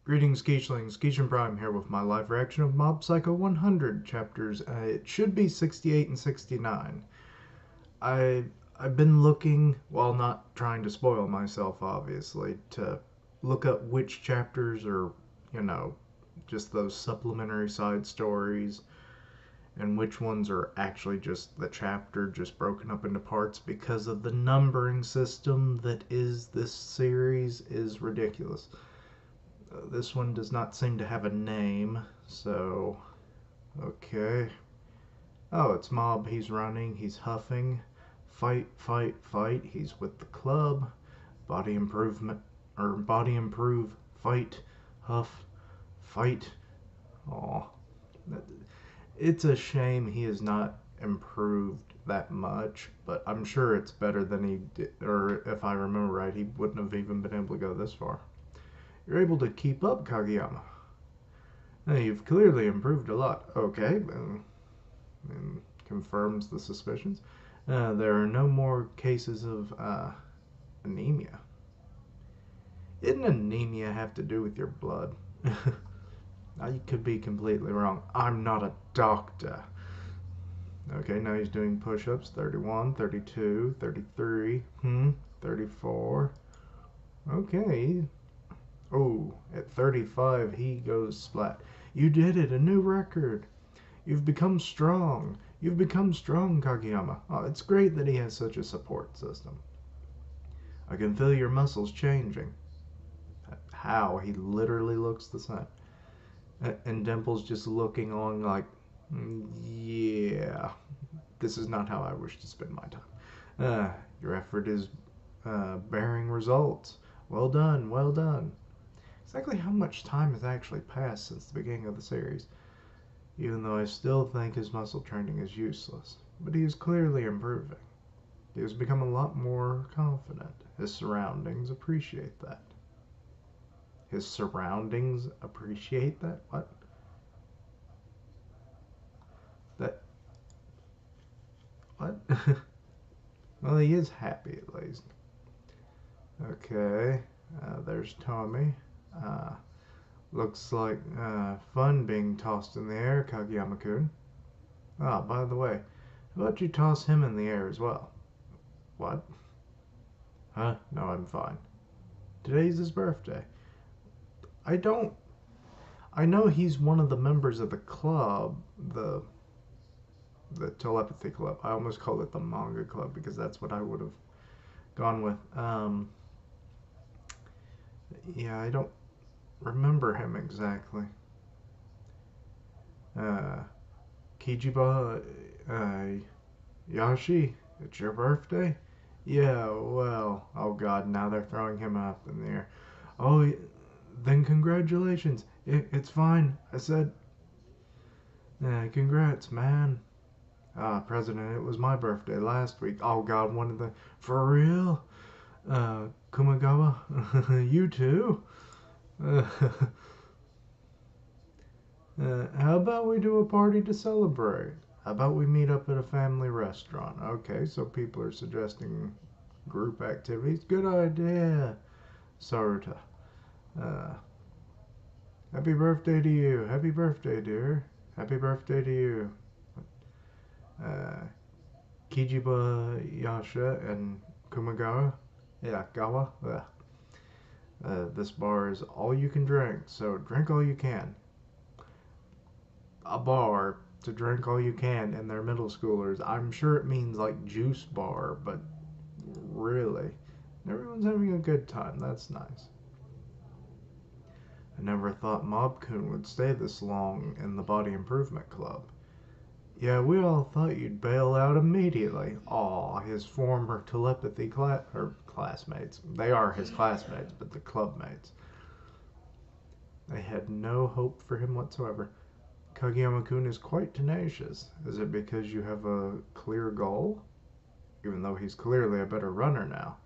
Greetings, Geechlings. Geechin Prime here with my live reaction of Mob Psycho 100 chapters. It should be 68 and 69. I I've been looking, while not trying to spoil myself, obviously, to look up which chapters are, you know, just those supplementary side stories, and which ones are actually just the chapter, just broken up into parts, because of the numbering system that is this series is ridiculous. This one does not seem to have a name, so okay. Oh, it's Mob. He's running. He's huffing. Fight, fight, fight. He's with the club. Body improvement or body improve. Fight, huff, fight. Aw, it's a shame he has not improved that much, but I'm sure it's better than he did. Or if I remember right, he wouldn't have even been able to go this far. You're able to keep up, Kageyama. Now, you've clearly improved a lot. Okay, and confirms the suspicions. There are no more cases of anemia. Didn't anemia have to do with your blood? I could be completely wrong. I'm not a doctor. Okay, now he's doing push-ups. 31, 32, 33, 34. Okay. Oh, at 35, he goes splat. You did it, a new record. You've become strong. You've become strong, Kageyama. Oh, it's great that he has such a support system. I can feel your muscles changing. How? He literally looks the same. And Dimple's just looking on like, yeah, this is not how I wish to spend my time. Your effort is bearing results. Well done, well done. Exactly how much time has actually passed since the beginning of the series? Even though I still think his muscle training is useless. But he is clearly improving. He has become a lot more confident. His surroundings appreciate that. His surroundings appreciate that? What? That. What? Well, he is happy at least. Okay. There's Tommy. Uh, Looks like fun being tossed in the air, Kageyama-kun. Ah, by the way, how about you toss him in the air as well? What? Huh? No, I'm fine. Today's his birthday. I don't. I know he's one of the members of the club, the telepathy club. I almost called it the manga club because that's what I would have gone with. Yeah, I don't remember him exactly. Uh, Kijiba, Yashi, it's your birthday? Yeah, well, oh god, now they're throwing him up in the air. Oh, then congratulations. It's fine. I said, congrats, man. President, it was my birthday last week. Oh god, one of the. For real? Kumagawa, you too? Uh, how about we do a party to celebrate? How about we meet up at a family restaurant? Okay, so people are suggesting group activities. Good idea, Saruta. Uh, Happy birthday to you. Happy birthday, dear. Happy birthday to you. Uh, Kijiba Yasha and Kumagawa. Yeah, Gawa. This bar is all you can drink, so drink all you can. A bar to drink all you can, and they're middle schoolers. I'm sure it means like juice bar, but really, everyone's having a good time. That's nice. I never thought Mobcoon would stay this long in the Body Improvement Club. Yeah, we all thought you'd bail out immediately. Aw, his former telepathy classmates. They are his classmates, but the clubmates. They had no hope for him whatsoever. Kageyama-kun is quite tenacious. Is it because you have a clear goal? Even though he's clearly a better runner now.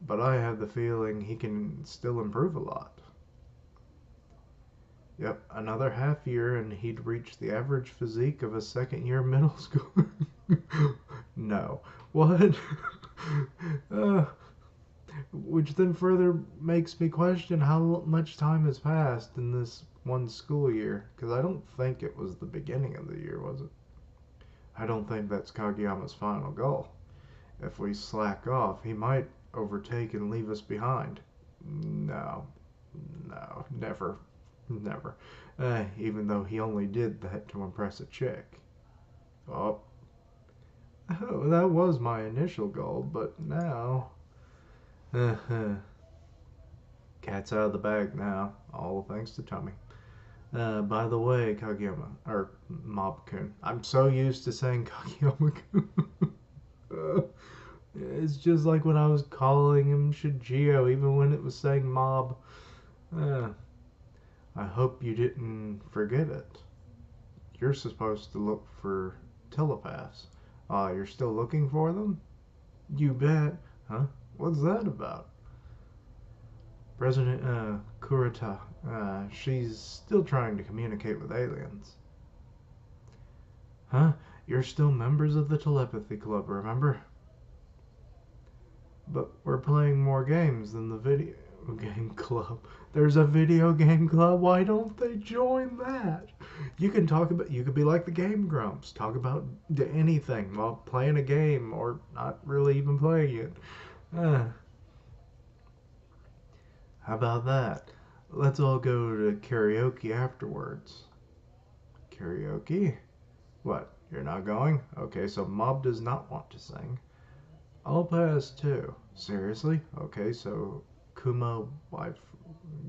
But I have the feeling he can still improve a lot. Yep, another half year and he'd reach the average physique of a second year middle schooler. No. What? uh, Which then further makes me question how much time has passed in this one school year. Because I don't think it was the beginning of the year, was it? I don't think that's Kageyama's final goal. If we slack off, he might overtake and leave us behind. No, no, never, never. Even though he only did that to impress a chick. Oh, oh, that was my initial goal, but now. Cat's out of the bag now, all thanks to Tommy. By the way, Kageyama, or Mob-kun. I'm so used to saying Kageyama-kun. It's just like when I was calling him Shijio, even when it was saying Mob. Uh, I hope you didn't forget it. You're supposed to look for telepaths. You're still looking for them? You bet. Huh? What's that about? President Kurata, she's still trying to communicate with aliens. Huh? You're still members of the telepathy club, remember? But we're playing more games than the video game club. There's a video game club. Why don't they join that? You can talk about. You could be like the Game Grumps. Talk about anything while playing a game or not really even playing it. Uh, how about that? Let's all go to karaoke afterwards. Karaoke? What? You're not going? Okay, so Mob does not want to sing. I'll pass too. Seriously? Okay, so Kuma wife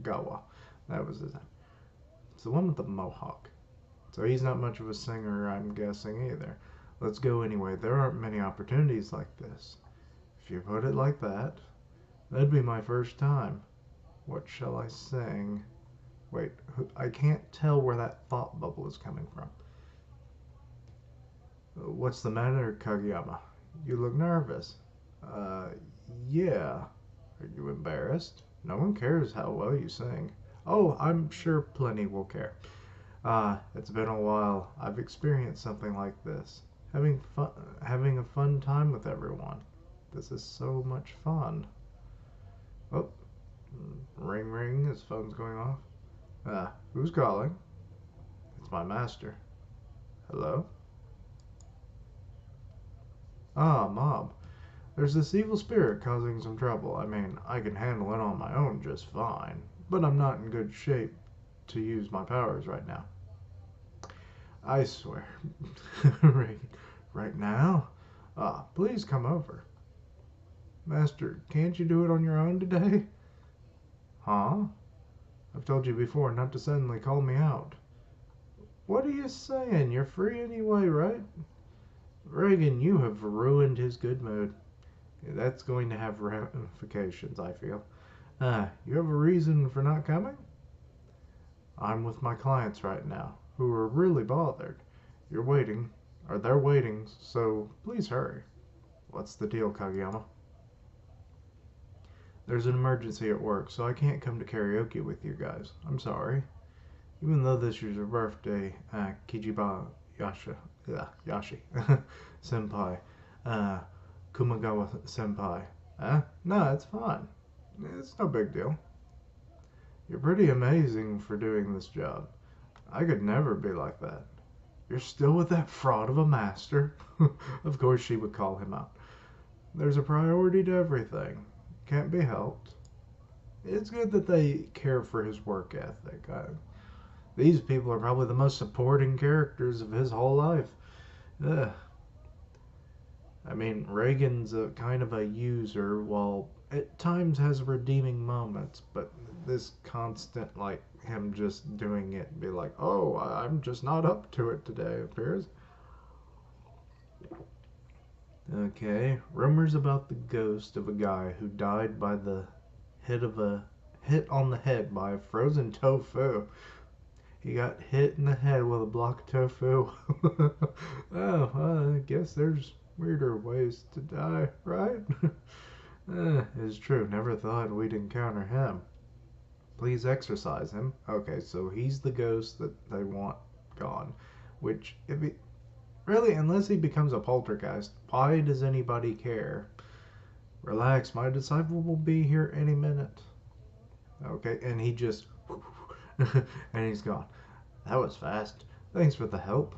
Gawa. That was his name. It's the one with the mohawk. So he's not much of a singer, I'm guessing, either. Let's go anyway. There aren't many opportunities like this. If you put it like that, that'd be my first time. What shall I sing? Wait, I can't tell where that thought bubble is coming from. What's the matter, Kageyama? You look nervous. Uh, yeah. Are you embarrassed? No one cares how well you sing. Oh, I'm sure plenty will care. It's been a while. I've experienced something like this. Having a fun time with everyone. This is so much fun. Oh, ring ring, his phone's going off. Who's calling? It's my master. Hello? Mob. There's this evil spirit causing some trouble. I mean, I can handle it on my own just fine, but I'm not in good shape to use my powers right now. I swear. Right now? Please come over. Master, can't you do it on your own today? Huh? I've told you before not to suddenly call me out. What are you saying? You're free anyway, right? Reigen, you have ruined his good mood. That's going to have ramifications, I feel. You have a reason for not coming? I'm with my clients right now, who are really bothered. You're waiting, or they're waiting, so please hurry. What's the deal, Kageyama? There's an emergency at work, so I can't come to karaoke with you guys. I'm sorry. Even though this is your birthday, Kijiba Yashi Senpai, Kumagawa Senpai. No, it's fine. It's no big deal. You're pretty amazing for doing this job. I could never be like that. You're still with that fraud of a master? Of course she would call him out. There's a priority to everything. Can't be helped. It's good that they care for his work ethic. These people are probably the most supporting characters of his whole life. Ugh. I mean, Reigen's a kind of a user, while at times has redeeming moments, but this constant, like, him just doing it and be like, oh, I'm just not up to it today, appears. Okay, rumors about the ghost of a guy who died by the hit on the head by a frozen tofu. He got hit in the head with a block of tofu. I guess there's weirder ways to die, right? It's true. Never thought we'd encounter him. Please exorcise him. Okay, so he's the ghost that they want gone. Which, if he really, unless he becomes a poltergeist, why does anybody care? Relax, my disciple will be here any minute. Okay, and he just and he's gone. That was fast. Thanks for the help.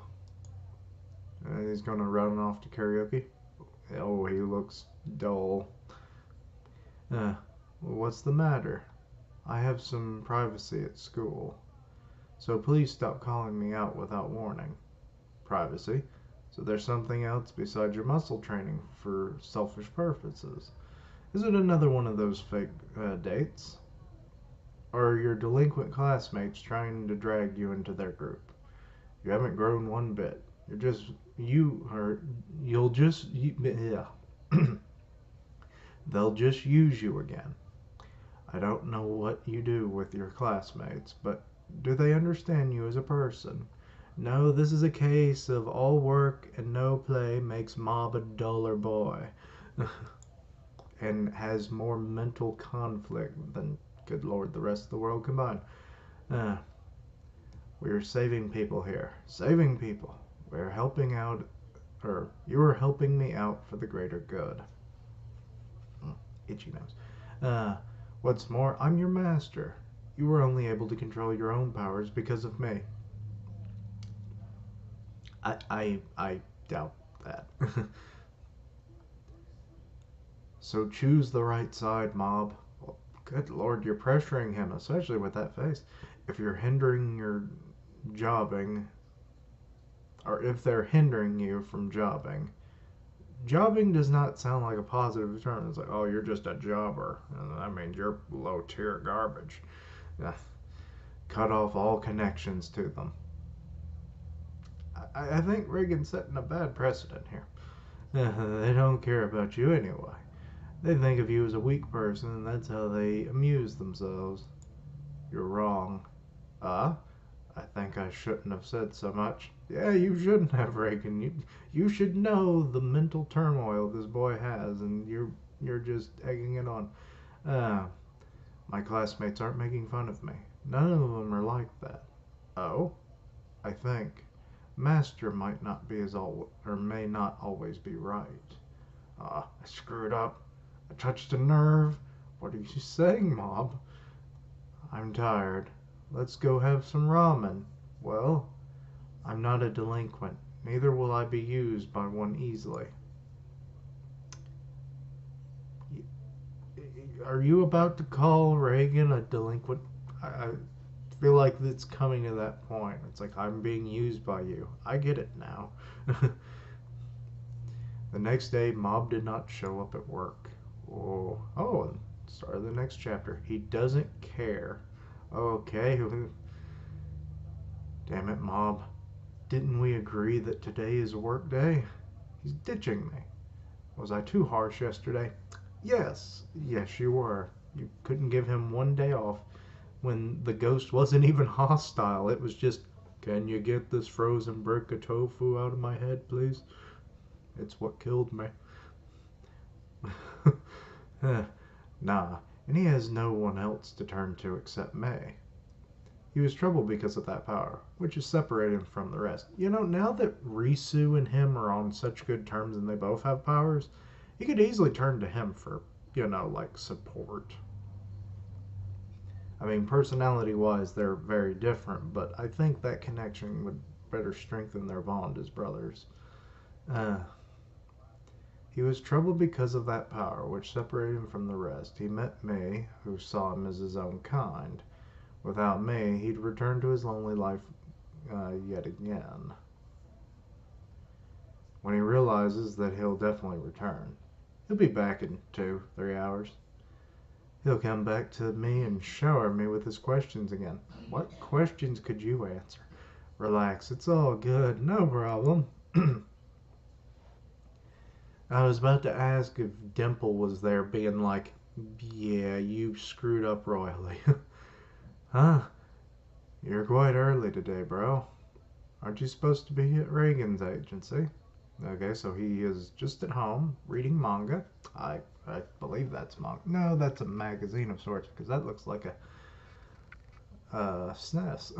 And he's gonna run off to karaoke. Oh, he looks dull. Uh, what's the matter? I have some privacy at school, so please stop calling me out without warning. Privacy? So there's something else besides your muscle training for selfish purposes. Is it another one of those fake dates? Or your delinquent classmates trying to drag you into their group? You haven't grown one bit. You'll just, yeah. They'll just use you again. I don't know what you do with your classmates, but do they understand you as a person? No, this is a case of all work and no play makes Mob a duller boy. And has more mental conflict than, good lord, the rest of the world combined. Uh, we're saving people here. Saving people. We're helping out, or you are helping me out for the greater good. Itchy nose. What's more, I'm your master. You were only able to control your own powers because of me. I doubt that. So choose the right side, Mob. Well, good lord, you're pressuring him, especially with that face. If you're hindering your jobbing, or if they're hindering you from jobbing, jobbing does not sound like a positive term. It's like, oh, you're just a jobber. And that means you're low tier garbage. Yeah. Cut off all connections to them. I think Reigen's setting a bad precedent here. They don't care about you anyway. They think of you as a weak person, and that's how they amuse themselves. You're wrong. I think I shouldn't have said so much. Yeah, you shouldn't have, Reigen. You should know the mental turmoil this boy has, and you're just egging it on. My classmates aren't making fun of me. None of them are like that. Oh, I think Master might not be or may not always be right. I screwed up. I touched a nerve. What are you saying, Mob? I'm tired. Let's go have some ramen. Well, I'm not a delinquent. Neither will I be used by one easily. Are you about to call Reigen a delinquent? I feel like it's coming to that point. It's like, I'm being used by you. I get it now. The next day, Mob did not show up at work. And start of the next chapter. He doesn't care. Okay. Damn it, Mob. Didn't we agree that today is a work day? He's ditching me. Was I too harsh yesterday? Yes, you were. You couldn't give him one day off when the ghost wasn't even hostile. It was just, can you get this frozen brick of tofu out of my head, please? It's what killed me. Nah, and he has no one else to turn to except May. He was troubled because of that power, which is separated from the rest. Now that Risu and him are on such good terms and they both have powers, he could easily turn to him for, like support. I mean, personality-wise, they're very different, but I think that connection would better strengthen their bond as brothers. He was troubled because of that power, which separated him from the rest. He met me, who saw him as his own kind. Without me, he'd return to his lonely life yet again. When he realizes that he'll definitely return, he'll be back in 2-3 hours. He'll come back to me and shower me with his questions again. What questions could you answer? Relax, it's all good, no problem. I was about to ask if Dimple was there being like, yeah, you screwed up royally. Huh? You're quite early today, bro. Aren't you supposed to be at Reigen's agency? Okay, so he is just at home reading manga. I believe that's manga. No, that's a magazine of sorts because that looks like a SNES.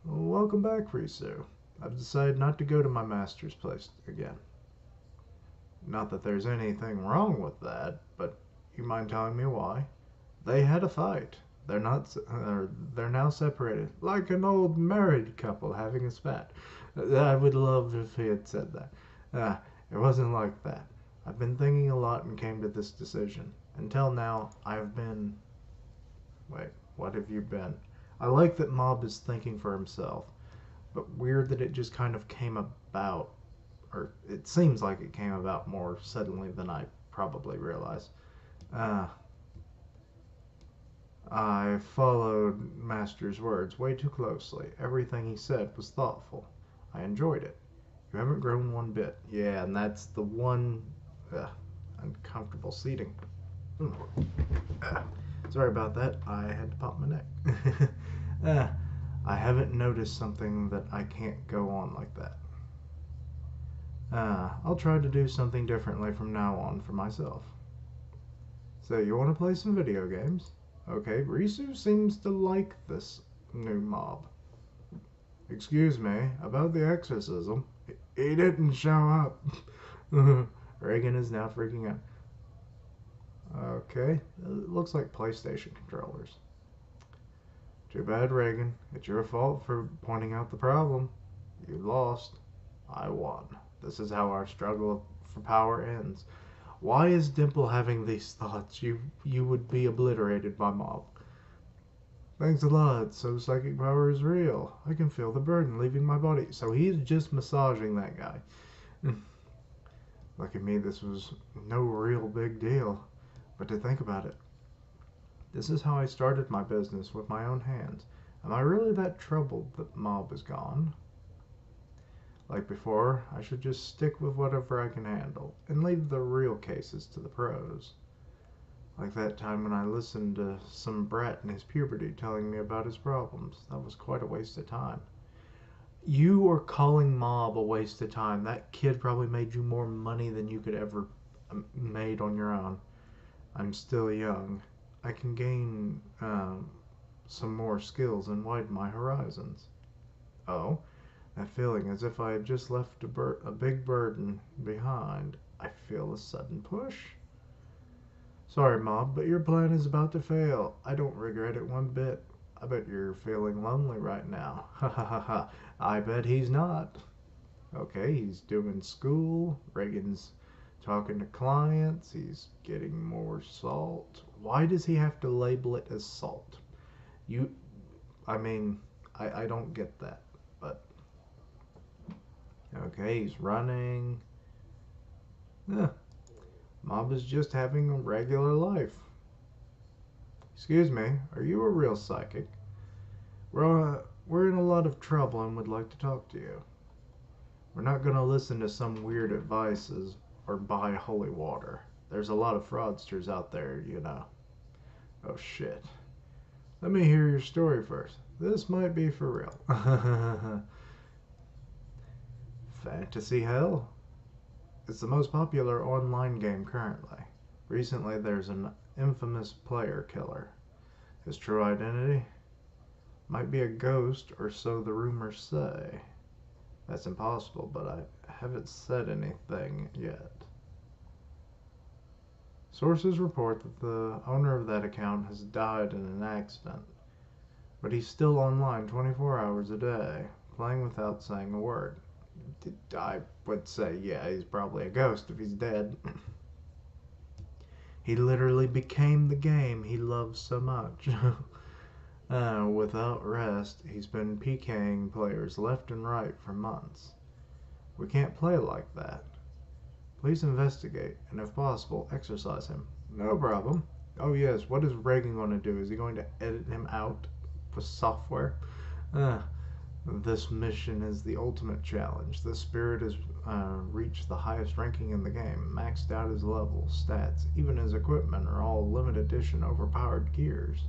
Welcome back, Risu. I've decided not to go to my master's place again. Not that there's anything wrong with that, but you mind telling me why? They had a fight. They're not. They're now separated, like an old married couple having a spat. I would love if he had said that. Uh, it wasn't like that. I've been thinking a lot and came to this decision. Until now, I've been. Wait, what have you been? I like that Mob is thinking for himself, but weird that it just kind of came about, or it seems like it came about more suddenly than I probably realized. Uh, I followed Master's words way too closely. Everything he said was thoughtful. I enjoyed it. You haven't grown one bit. Yeah, and that's the one uh, uncomfortable seating. Uh, Sorry about that. I had to pop my neck. uh, I haven't noticed something that I can't go on like that. I'll try to do something differently from now on for myself. So, you want to play some video games? Okay, Risu seems to like this new Mob. Excuse me, about the exorcism. He didn't show up. Reigen is now freaking out. Okay, it looks like PlayStation controllers. Too bad, Reigen. It's your fault for pointing out the problem. You lost. I won. This is how our struggle for power ends. Why is Dimple having these thoughts? You would be obliterated by Mob. Thanks a lot. So psychic power is real. I can feel the burden leaving my body. So he's just massaging that guy. Look at me, this was no real big deal. But to think about it, this is how I started my business with my own hands. Am I really that troubled that Mob is gone? Like before, I should just stick with whatever I can handle and leave the real cases to the pros. Like that time when I listened to some brat in his puberty telling me about his problems. That was quite a waste of time. You are calling Mob a waste of time. That kid probably made you more money than you could ever made on your own. I'm still young. I can gain some more skills and widen my horizons. Oh, that feeling as if I had just left a big burden behind. I feel a sudden push. Sorry, Mob, but your plan is about to fail. I don't regret it one bit. I bet you're feeling lonely right now. Ha ha ha ha. I bet he's not. Okay, he's doing school. Reigen's talking to clients. He's getting more salt. Why does he have to label it as salt? I mean, I don't get that. But, okay, he's running. Yeah. Mob is just having a regular life. Excuse me, are you a real psychic? We're in a lot of trouble and would like to talk to you. We're not going to listen to some weird advices or buy holy water. There's a lot of fraudsters out there, you know. Oh shit. Let me hear your story first. This might be for real. Fantasy Hell? It's the most popular online game currently. Recently, there's an infamous player killer. His true identity? Might be a ghost, or so the rumors say. That's impossible, but I haven't said anything yet. Sources report that the owner of that account has died in an accident, but he's still online 24 hours a day, playing without saying a word. I would say, yeah, he's probably a ghost if he's dead. He literally became the game he loves so much. Without rest, he's been PKing players left and right for months. We can't play like that. Please investigate, and if possible, exorcise him. No problem. Oh yes, what is Reigen going to do? Is he going to edit him out with software? This mission is the ultimate challenge. This spirit has reached the highest ranking in the game, maxed out his levels, stats, even his equipment are all limited edition overpowered gears.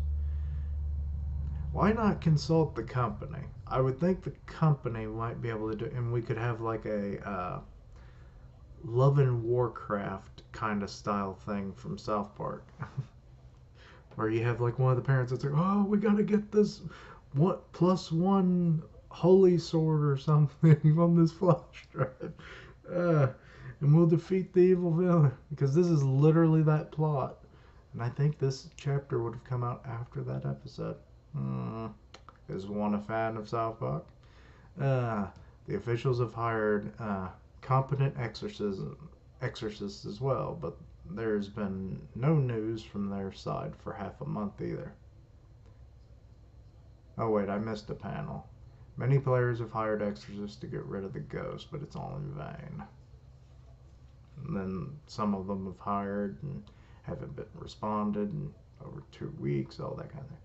Why not consult the company? I would think the company might be able to do, and we could have like a Love and Warcraft kind of style thing from South Park. Where you have like one of the parents that's like, oh, we gotta get this what +1 holy sword or something on this flash drive. and we'll defeat the evil villain. Because this is literally that plot. And I think this chapter would have come out after that episode. Is one a fan of South Park? Uh, the officials have hired competent exorcists as well, but there's been no news from their side for half a month either. Oh wait, I missed a panel. Many players have hired exorcists to get rid of the ghost, but it's all in vain. And then some of them have hired and haven't been responded in over 2 weeks, all that kind of thing.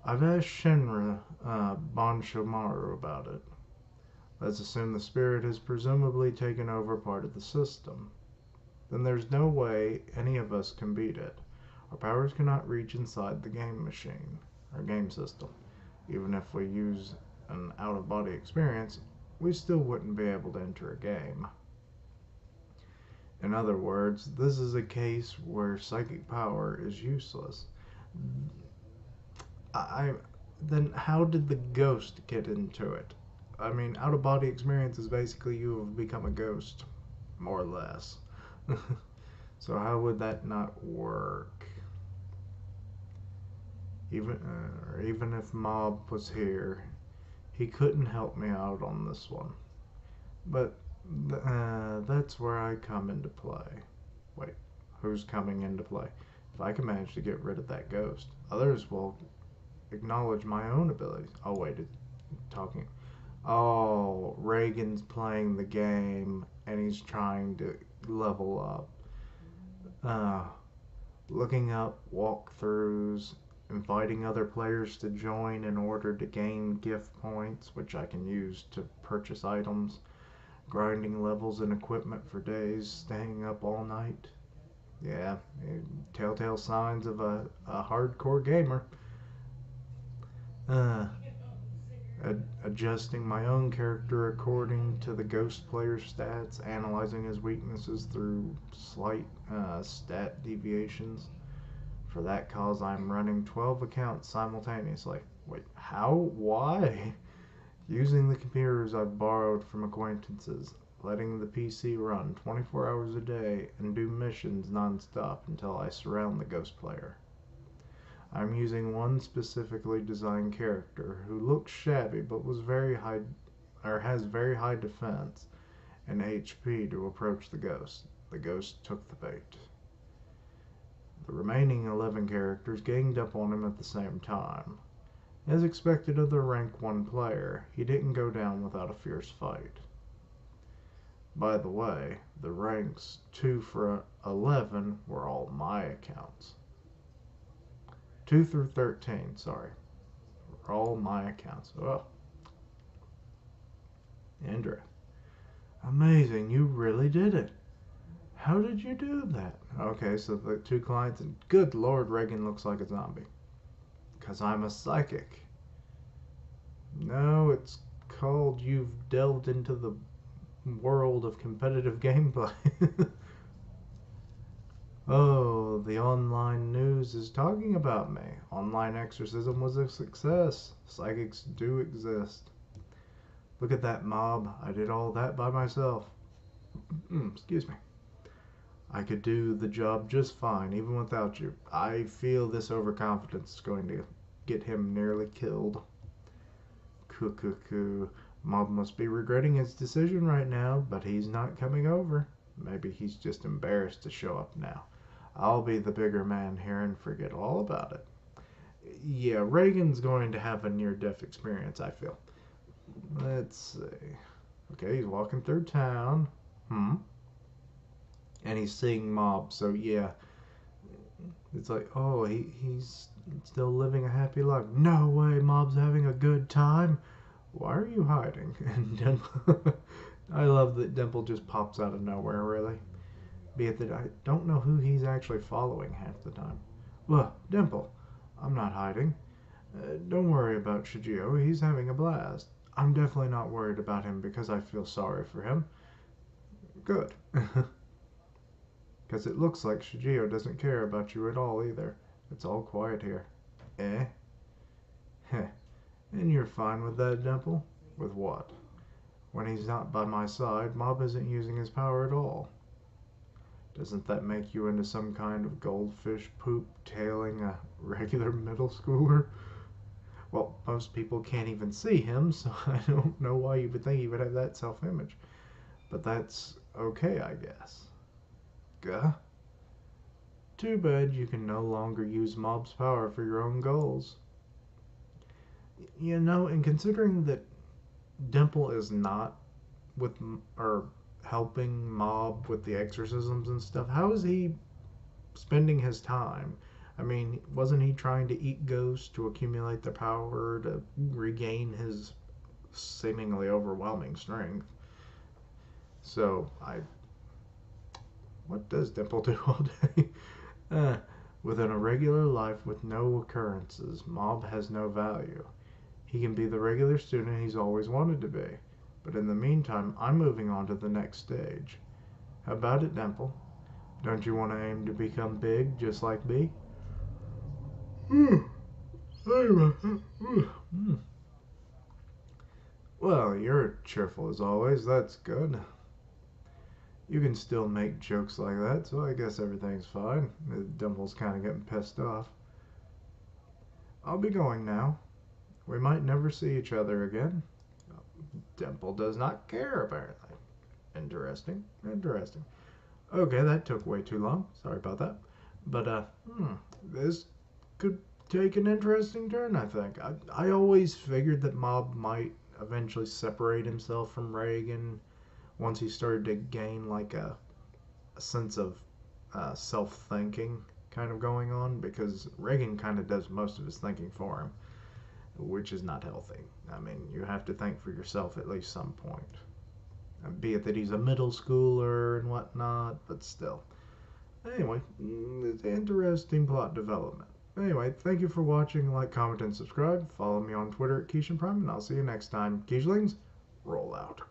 I've asked Shinra Bonshomaru about it. Let's assume the spirit has presumably taken over part of the system. Then there's no way any of us can beat it. Our powers cannot reach inside the game machine, or game system. Even if we use an out-of-body experience, we still wouldn't be able to enter a game. In other words, this is a case where psychic power is useless. Then how did the ghost get into it? I mean, out-of-body experience is basically you have become a ghost, more or less. So how would that not work? Even if Mob was here, he couldn't help me out on this one. But that's where I come into play. Wait, who's coming into play? If I can manage to get rid of that ghost, others will acknowledge my own abilities. Oh wait, talking. Oh, Reigen's playing the game and he's trying to level up. Looking up walkthroughs, inviting other players to join in order to gain gift points, which I can use to purchase items, grinding levels and equipment for days, staying up all night. Yeah, telltale signs of a hardcore gamer. Adjusting my own character according to the ghost player's stats, analyzing his weaknesses through slight stat deviations. For that cause, I'm running 12 accounts simultaneously. Wait, how? Why? Using the computers I've borrowed from acquaintances, letting the PC run 24 hours a day, and do missions non-stop until I surround the ghost player. I'm using one specifically designed character who looks shabby but has very high defense and HP to approach the ghost. The ghost took the bait. The remaining 11 characters ganged up on him at the same time. As expected of the rank 1 player, he didn't go down without a fierce fight. By the way, the ranks 2 for 11 were all my accounts. 2 through 13, sorry. Were all my accounts. Well, Indra. Amazing, you really did it. How did you do that? Okay, so the 2 clients, and good lord, Reigen looks like a zombie. Because I'm a psychic. No, it's called you've delved into the world of competitive gameplay. Oh, the online news is talking about me. Online exorcism was a success. Psychics do exist. Look at that, Mob. I did all that by myself. Excuse me. I could do the job just fine, even without you. I feel this overconfidence is going to get him nearly killed. Cuckoo. Mob must be regretting his decision right now, but he's not coming over. Maybe he's just embarrassed to show up now. I'll be the bigger man here and forget all about it. Yeah, Reigen's going to have a near-death experience, I feel. Let's see. Okay, he's walking through town. And he's seeing Mob, so yeah. It's like, oh, he's still living a happy life. No way, Mob's having a good time. Why are you hiding? And Dimple, I love that Dimple just pops out of nowhere, really. Be it that I don't know who he's actually following half the time. Look, Dimple, I'm not hiding. Don't worry about Shigeo, he's having a blast. I'm definitely not worried about him because I feel sorry for him. Good. Because it looks like Shigeo doesn't care about you at all either. It's all quiet here. Eh? Heh. And you're fine with that, Dimple? With what? When he's not by my side, Mob isn't using his power at all. Doesn't that make you into some kind of goldfish poop tailing a regular middle schooler? Well, most people can't even see him, so I don't know why you would think he would have that self image. But that's okay, I guess. Gah. Too bad you can no longer use Mob's power for your own goals. And considering that Dimple is not with or helping Mob with the exorcisms and stuff, how is he spending his time? I mean, wasn't he trying to eat ghosts to accumulate the power to regain his seemingly overwhelming strength? So, what does Dimple do all day? Within a regular life with no occurrences, Mob has no value. He can be the regular student he's always wanted to be. But in the meantime, I'm moving on to the next stage. How about it, Dimple? Don't you want to aim to become big, just like me? Well, you're cheerful as always. That's good. You can still make jokes like that, so I guess everything's fine. Dimple's kind of getting pissed off. I'll be going now. We might never see each other again. Dimple does not care, apparently. Interesting. Interesting. Okay, that took way too long. Sorry about that. But, this could take an interesting turn, I think. I always figured that Mob might eventually separate himself from Reigen once he started to gain, like, a sense of self-thinking kind of going on, because Reigen kind of does most of his thinking for him, which is not healthy. I mean, you have to think for yourself at least some point. Be it that he's a middle schooler and whatnot, but still. Anyway, it's interesting plot development. Anyway, thank you for watching. Like, comment, and subscribe. Follow me on Twitter at Keishan Prime, and I'll see you next time. Keishlings, roll out.